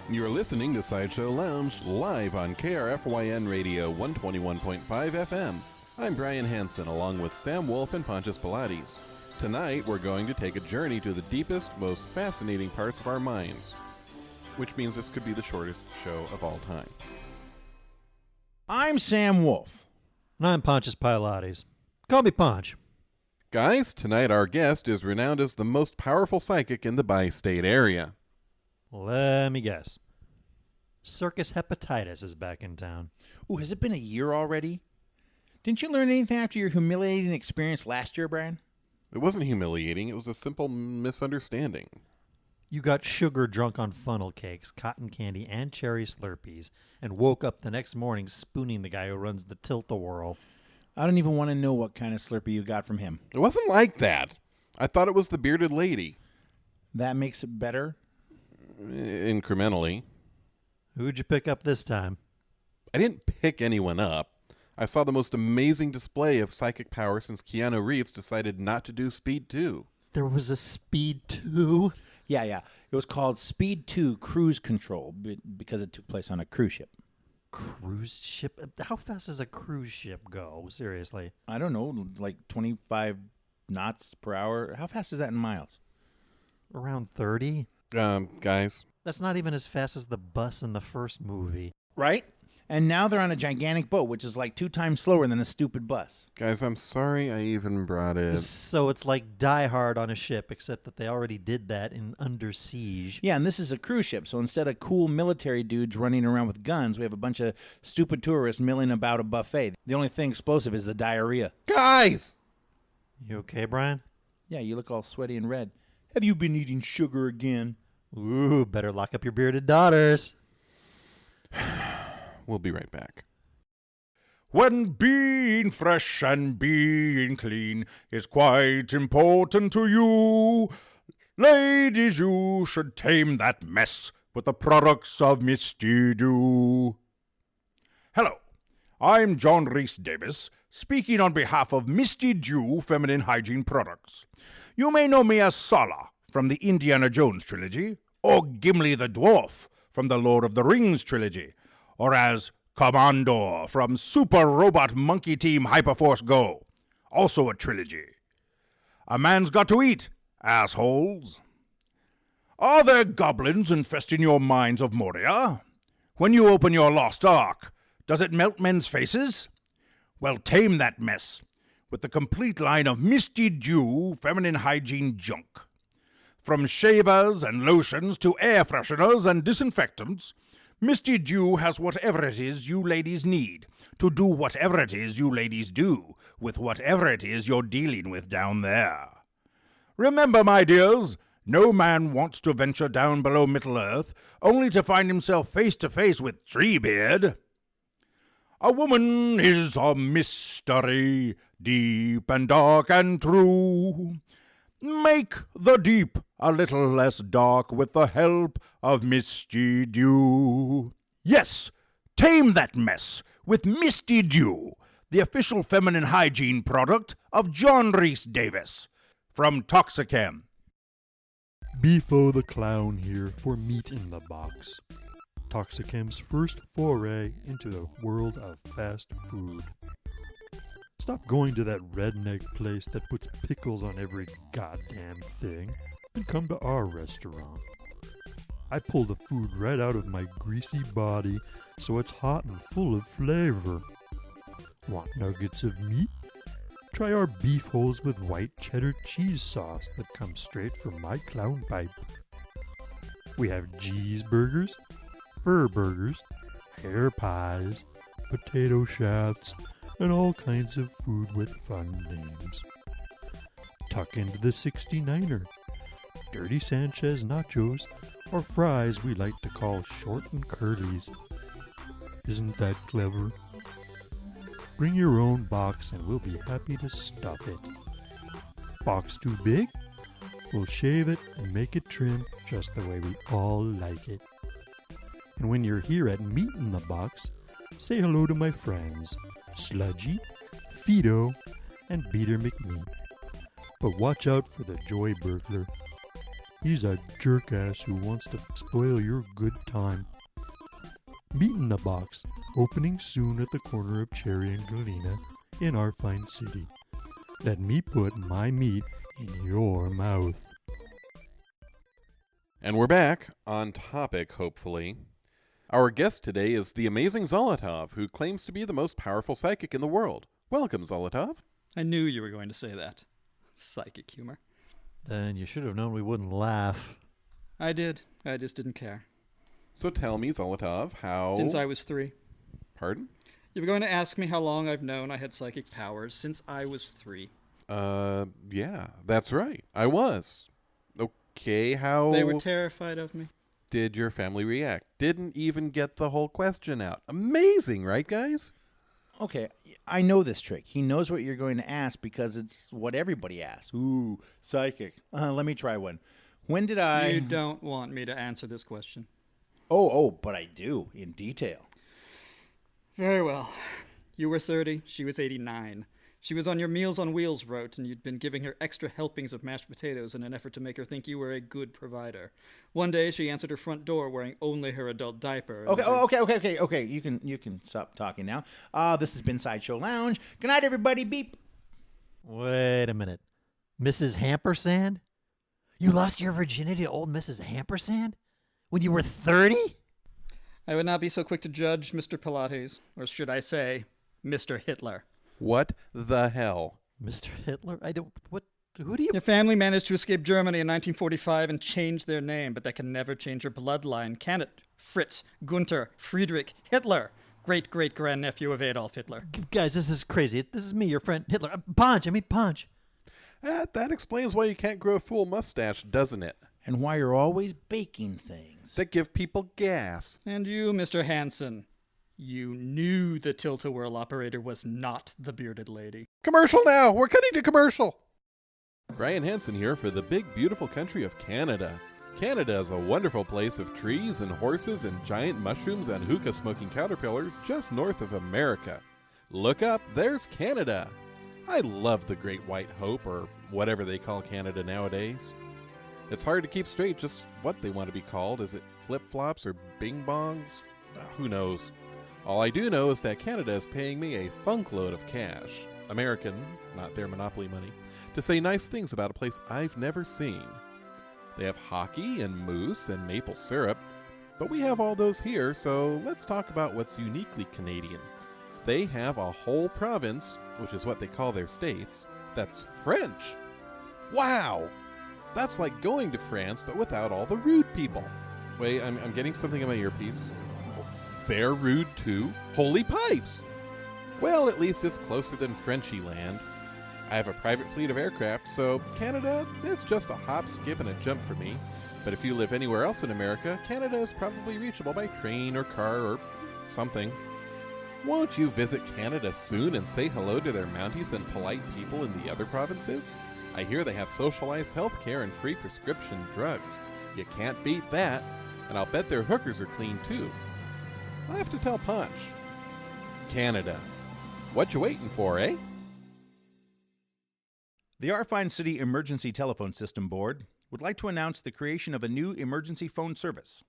You're listening to SideShow Lounge live on KRFYN Radio 121.5 FM. I'm Brian Hansen along with Sam Wolf and Pontius Pilates. Tonight we're going to take a journey to the deepest, most fascinating parts of our minds, which means this could be the shortest show of all time. I'm Sam Wolf. And I'm Pontius Pilates. Call me Ponch. Guys, tonight our guest is renowned as the most powerful psychic in the bi-state area. Let me guess. Circus hepatitis is back in town. Ooh, has it been a year already? Didn't you learn anything after your humiliating experience last year, Brian? It wasn't humiliating, it was a simple misunderstanding. You got sugar drunk on funnel cakes, cotton candy, and cherry Slurpees, and woke up the next morning spooning the guy who runs the Tilt-A-Whirl. I don't even want to know what kind of Slurpee you got from him. It wasn't like that. I thought it was the bearded lady. That makes it better? Incrementally. Who'd you pick up this time? I didn't pick anyone up. I saw the most amazing display of psychic power since Keanu Reeves decided not to do Speed 2. There was a Speed 2? Yeah. It was called Speed 2 Cruise Control because it took place on a cruise ship. Cruise ship? How fast does a cruise ship go? Seriously. I don't know, like 25 knots per hour. How fast is that in miles? Around 30? Guys. That's not even as fast as the bus in the first movie. Right? And now they're on a gigantic boat, which is like 2 times slower than a stupid bus. Guys, I'm sorry I even brought it. So it's like Die Hard on a ship, except that they already did that in Under Siege. Yeah, and this is a cruise ship, so instead of cool military dudes running around with guns, we have a bunch of stupid tourists milling about a buffet. The only thing explosive is the diarrhea. Guys! You okay, Brian? Yeah, you look all sweaty and red. Have you been eating sugar again? Ooh, better lock up your bearded daughters. We'll be right back. When being fresh and being clean is quite important to you, ladies, you should tame that mess with the products of Misty Dew. Hello, I'm John Rhys-Davies, speaking on behalf of Misty Dew Feminine Hygiene Products. You may know me as Sala from the Indiana Jones trilogy, or Gimli the Dwarf from the Lord of the Rings trilogy, or as Commandor from Super Robot Monkey Team Hyperforce Go, also a trilogy. A man's got to eat, assholes. Are there goblins infesting your mines of Moria? When you open your lost ark, does it melt men's faces? Well, tame that mess with the complete line of Misty Dew feminine hygiene junk. From shavers and lotions to air fresheners and disinfectants, Misty Dew has whatever it is you ladies need to do whatever it is you ladies do with whatever it is you're dealing with down there. Remember, my dears, no man wants to venture down below Middle-earth only to find himself face to face with Treebeard. A woman is a mystery, deep and dark and true. Make the deep a little less dark with the help of Misty Dew. Yes, tame that mess with Misty Dew, the official feminine hygiene product of John Rhys-Davies from Toxicam. Beefo the Clown here for Meat in the Box. Toxicam's first foray into the world of fast food. Stop going to that redneck place that puts pickles on every goddamn thing and come to our restaurant. I pull the food right out of my greasy body so it's hot and full of flavor. Want nuggets of meat? Try our beef holes with white cheddar cheese sauce that comes straight from my clown pipe. We have cheeseburgers, fur burgers, hair pies, potato shots, and all kinds of food with fun names. Tuck into the 69er, Dirty Sanchez nachos, or fries we like to call short and curlies. Isn't that clever? Bring your own box and we'll be happy to stuff it. Box too big? We'll shave it and make it trim just the way we all like it. And when you're here at Meat in the Box, say hello to my friends, Sludgy, Fido, and Beater McMeat. But watch out for the Joy Burglar. He's a jerk-ass who wants to spoil your good time. Meat in the Box, opening soon at the corner of Cherry and Galena in our fine city. Let me put my meat in your mouth. And we're back, on topic, hopefully. Our guest today is the amazing Zolotov, who claims to be the most powerful psychic in the world. Welcome, Zolotov. I knew you were going to say that. Psychic humor. Then you should have known we wouldn't laugh. I did. I just didn't care. So tell me, Zolotov, how... Since I was 3. Pardon? You were going to ask me how long I've known I had psychic powers since I was 3. Yeah, that's right. I was. Okay, how... They were terrified of me. did your family react? Didn't even get the whole question out. Amazing, right, guys? Okay, I know this trick. He knows what you're going to ask because it's what everybody asks. Ooh, psychic. Let me try one. When did I... You don't want me to answer this question. Oh, but I do, in detail. Very well. You were 30, she was 89. She was on your Meals on Wheels route, and you'd been giving her extra helpings of mashed potatoes in an effort to make her think you were a good provider. One day, she answered her front door wearing only her adult diaper. Okay. You can stop talking now. This has been SideShow Lounge. Good night, everybody. Beep. Wait a minute. Mrs. Hampersand? You lost your virginity to old Mrs. Hampersand? When you were 30? I would not be so quick to judge Mr. Pilates, or should I say, Mr. Hitler. What the hell? Mr. Hitler? Who do you... Your family managed to escape Germany in 1945 and change their name, but that can never change your bloodline, can it? Fritz, Gunther, Friedrich, Hitler. Great-great-grandnephew of Adolf Hitler. Guys, this is crazy. This is me, your friend Hitler. Punch. That explains why you can't grow a full mustache, doesn't it? And why you're always baking things. That give people gas. And you, Mr. Hansen, you knew the tilt-a-whirl operator was not the bearded lady. Commercial now! We're cutting to commercial! Brian Hansen here for the big, beautiful country of Canada. Canada is a wonderful place of trees and horses and giant mushrooms and hookah-smoking caterpillars just north of America. Look up, there's Canada. I love the Great White Hope, or whatever they call Canada nowadays. It's hard to keep straight just what they want to be called. Is it flip-flops or bing-bongs? Who knows? All I do know is that Canada is paying me a funkload of cash, American, not their monopoly money, to say nice things about a place I've never seen. They have hockey and moose and maple syrup, but we have all those here, so let's talk about what's uniquely Canadian. They have a whole province, which is what they call their states, that's French. Wow! That's like going to France, but without all the rude people. Wait, I'm getting something in my earpiece. They're rude too? Holy pipes! Well, at least it's closer than Frenchy land. I have a private fleet of aircraft, so Canada is just a hop, skip, and a jump for me. But if you live anywhere else in America, Canada is probably reachable by train or car or something. Won't you visit Canada soon and say hello to their Mounties and polite people in the other provinces? I hear they have socialized health care and free prescription drugs. You can't beat that. And I'll bet their hookers are clean too. I'll have to tell Punch. Canada. What you waiting for, eh? The Our Fine City Emergency Telephone System Board would like to announce the creation of a new emergency phone service.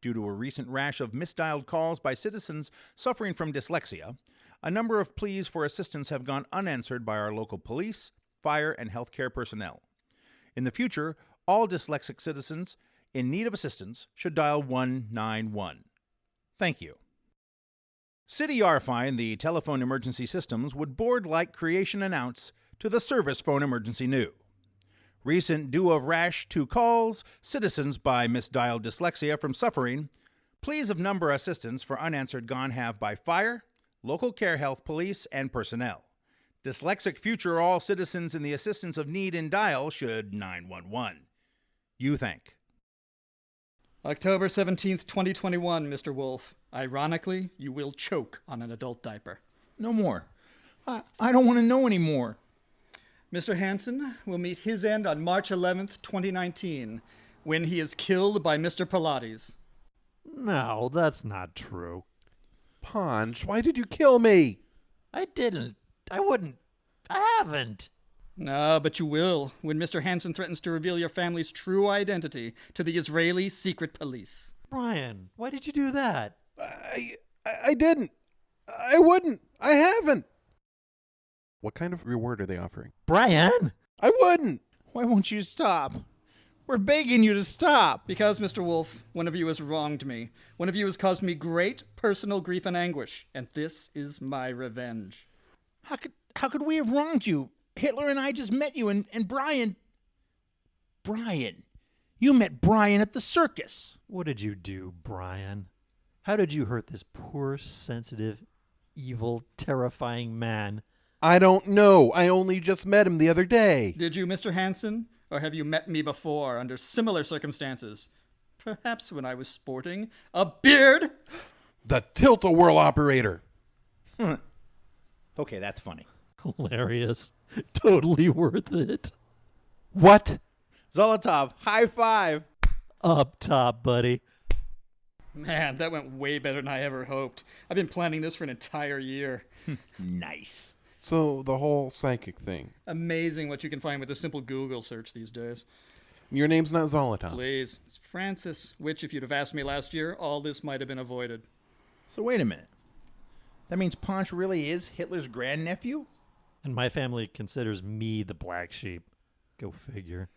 Due to a recent rash of misdialed calls by citizens suffering from dyslexia, a number of pleas for assistance have gone unanswered by our local police, fire, and healthcare personnel. In the future, all dyslexic citizens in need of assistance should dial 191. Thank you. City Arfine, the telephone emergency systems, would board-like creation announce to the service phone emergency new. Recent due of rash to calls, citizens by misdialed dyslexia from suffering, pleas of number assistance for unanswered gone have by fire, local care health police, and personnel. Dyslexic future all citizens in the assistance of need in dial should 911. You think. October 17th, 2021, Mr. Wolf. Ironically, you will choke on an adult diaper. No more. I don't want to know anymore. Mr. Hansen will meet his end on March 11th, 2019, when he is killed by Mr. Pilates. No, that's not true. Punch, why did you kill me? I didn't. I wouldn't. I haven't. No, but you will when Mr. Hansen threatens to reveal your family's true identity to the Israeli secret police. Brian, why did you do that? I didn't. I wouldn't. I haven't. What kind of reward are they offering? Brian! I wouldn't. Why won't you stop? We're begging you to stop. Because, Mr. Wolf, one of you has wronged me. One of you has caused me great personal grief and anguish, and this is my revenge. How could we have wronged you? Hitler and I just met you, and Brian... Brian. You met Brian at the circus. What did you do, Brian? How did you hurt this poor, sensitive, evil, terrifying man? I don't know. I only just met him the other day. Did you, Mr. Hansen? Or have you met me before under similar circumstances? Perhaps when I was sporting a beard? The tilt-a-whirl operator. Okay, that's funny. Hilarious. Totally worth it. What? Zolotov, high five. Up top, buddy. Man, that went way better than I ever hoped. I've been planning this for an entire year. Nice. So the whole psychic thing. Amazing what you can find with a simple Google search these days. Your name's not Zolotov. Please, it's Francis, which if you'd have asked me last year, all this might have been avoided. So wait a minute. That means Ponch really is Hitler's grandnephew? And my family considers me the black sheep. Go figure.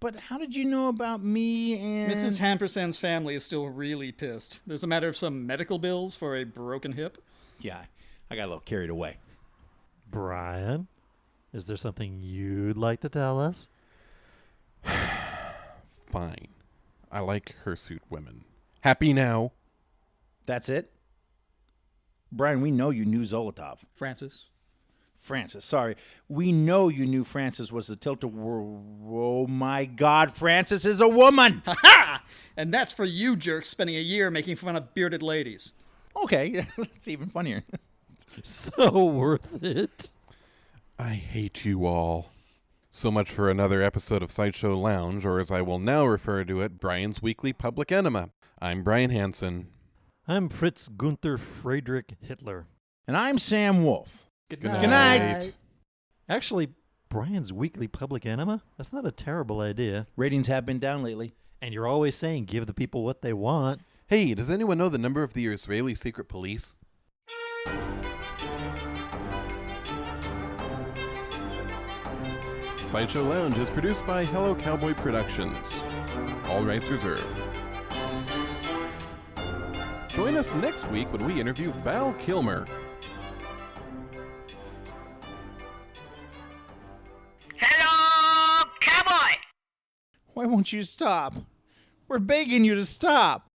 But how did you know about me and... Mrs. Hampersand's family is still really pissed. There's a matter of some medical bills for a broken hip. Yeah, I got a little carried away. Brian, is there something you'd like to tell us? Fine. I like hirsute women. Happy now? That's it? Brian, we know you knew Zolotov. Francis? Francis, sorry. We know you knew Francis was the tilt-a-whirl. Oh my God, Francis is a woman! Ha! And that's for you jerks spending a year making fun of bearded ladies. Okay, that's even funnier. So worth it. I hate you all. So much for another episode of SideShow Lounge, or as I will now refer to it, Brian's Weekly Public Enema. I'm Brian Hansen. I'm Fritz Gunther Friedrich Hitler. And I'm Sam Wolf. Good night. Good night. Actually, Brian's Weekly Public Enema? That's not a terrible idea. Ratings have been down lately. And you're always saying give the people what they want. Hey, does anyone know the number of the Israeli secret police? SideShow Lounge is produced by Hello Cowboy Productions. All rights reserved. Join us next week when we interview Val Kilmer. Hello, cowboy! Why won't you stop? We're begging you to stop.